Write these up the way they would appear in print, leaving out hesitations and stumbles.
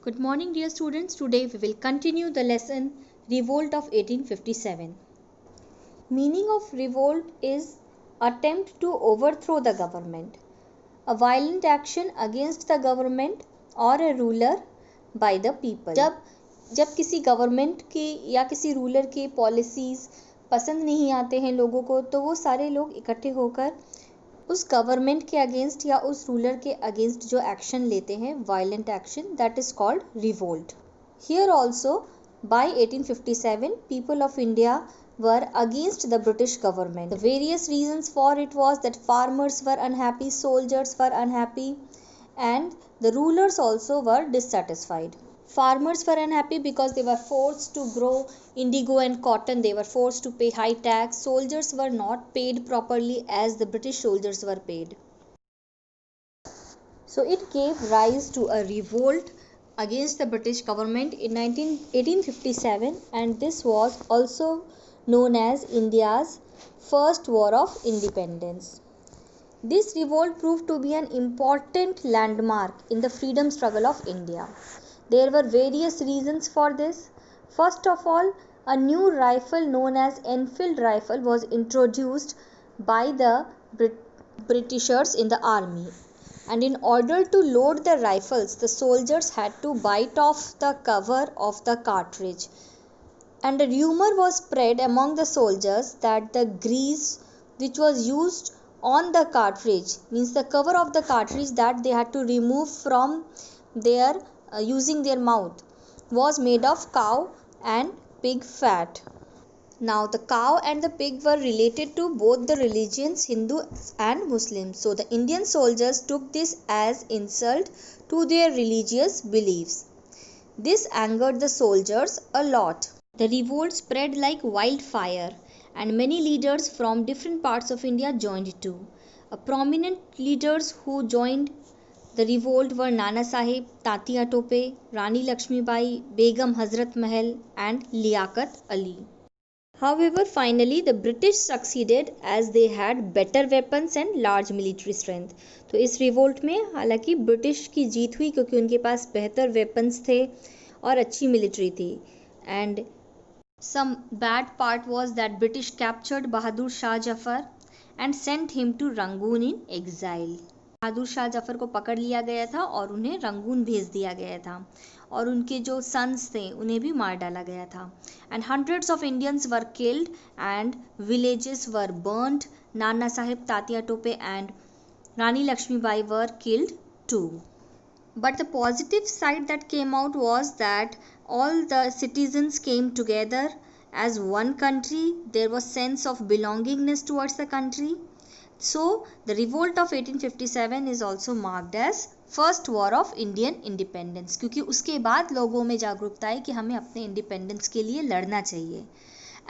Good morning, dear students. Today we will continue the lesson Revolt of 1857. Meaning of revolt is attempt to overthrow the government, a violent action against the government or a ruler by the people. जब किसी government की या किसी ruler के policies पसंद नहीं आते हैं लोगों को, तो वो सारे लोग इकट्ठे होकर उस गवर्नमेंट के अगेंस्ट या उस रूलर के अगेंस्ट जो एक्शन लेते हैं, violent action, that is called revolt. Here also by 1857 people of India were against the British government. The various reasons for it was that farmers were unhappy, soldiers were unhappy, and the rulers also were dissatisfied. Farmers were unhappy because they were forced to grow indigo and cotton. They were forced to pay high tax. Soldiers were not paid properly as the British soldiers were paid. So it gave rise to a revolt against the British government in 1857, and this was also known as India's first war of independence. This revolt proved to be an important landmark in the freedom struggle of India. There were various reasons for this. First of all, a new rifle known as Enfield rifle was introduced by the Britishers in the army. And in order to load the rifles, the soldiers had to bite off the cover of the cartridge. And a rumor was spread among the soldiers that the grease which was used on the cartridge, means the cover of the cartridge that they had to remove from their using their mouth, was made of cow and pig fat. Now the cow and the pig were related to both the religions, Hindu and Muslim. So the Indian soldiers took this as insult to their religious beliefs. This angered the soldiers a lot. The revolt spread like wildfire, and many leaders from different parts of India joined too. A prominent leaders who joined the revolt were Nana Sahib, Tatia Tope, Rani Lakshmibai, Begum Hazrat Mahal, and Liaquat Ali. However, finally the British succeeded as they had better weapons and large military strength. तो इस revolt में हालांकि British की जीत हुई क्योंकि उनके पास बेहतर weapons थे और अच्छी मिलिट्री थी. And some bad part was that British captured Bahadur Shah Jafar and sent him to Rangoon in exile. Bahadur Shah Zafar को पकड़ लिया गया था और उन्हें रंगून भेज दिया गया था, और उनके जो सन्स थे उन्हें भी मार डाला गया था. And hundreds of Indians were killed and villages were burned. Nana Sahib, Tatya Tope and Rani Lakshmibai were killed too. But the positive side that came out was that all the citizens came together as one country. There was sense of belongingness towards the country. So the revolt of 1857 is also marked as first war of Indian independence, क्योंकि उसके बाद लोगों में जागरूकता आई कि हमें अपने independence के लिए लड़ना चाहिए.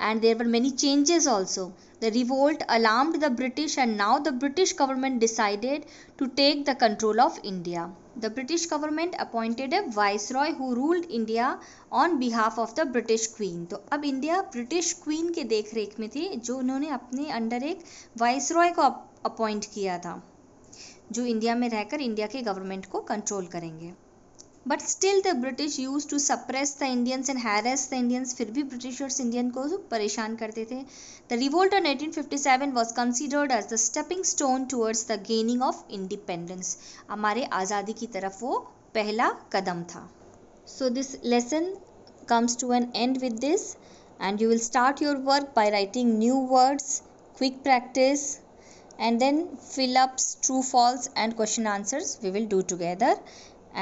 And there were many changes also. The revolt alarmed the British, and now the British government decided to take the control of India. The British government appointed a viceroy who ruled India on behalf of the British Queen. तो अब India British queen के देख रेख में थी, जो उन्होंने अपने अंडर एक वाइसरॉय को अपॉइंट किया था, जो इंडिया में रहकर इंडिया के गवर्नमेंट को कंट्रोल करेंगे. But still the British use to suppress the Indians and harass the Indians. फिर भी ब्रिटिशर्स इंडियन को परेशान करते थे. The revolt on 1857 was considered as the stepping stone towards the gaining of independence. हमारे आज़ादी की तरफ वो पहला कदम था. So this lesson comes to an end with this, and you will start your work by writing new words, quick practice, and then fill ups, true false and question answers we will do together.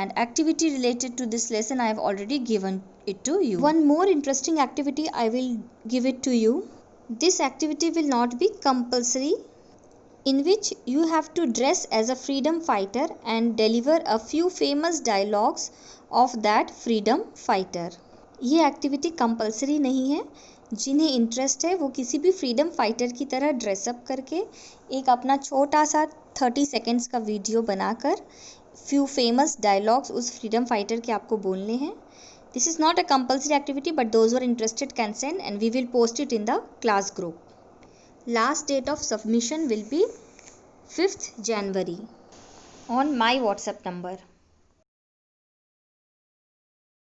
And activity related to this lesson I have already given it to you. One more interesting activity I will give it to you. This activity will not be compulsory, in which you have to dress as a freedom fighter and deliver a few famous dialogues of that freedom fighter. ये activity compulsory नहीं है. जिन्हें interest है वो किसी भी freedom fighter की तरह ड्रेसअप करके एक अपना छोटा सा 30 सेकेंड्स का वीडियो बनाकर फ्यू फेमस डायलॉग्स उस फ्रीडम फाइटर के आपको बोलने हैं. This is not a compulsory activity, but those are interested can send and we will post it in the class group. Last date of submission will be 5th January on my WhatsApp number.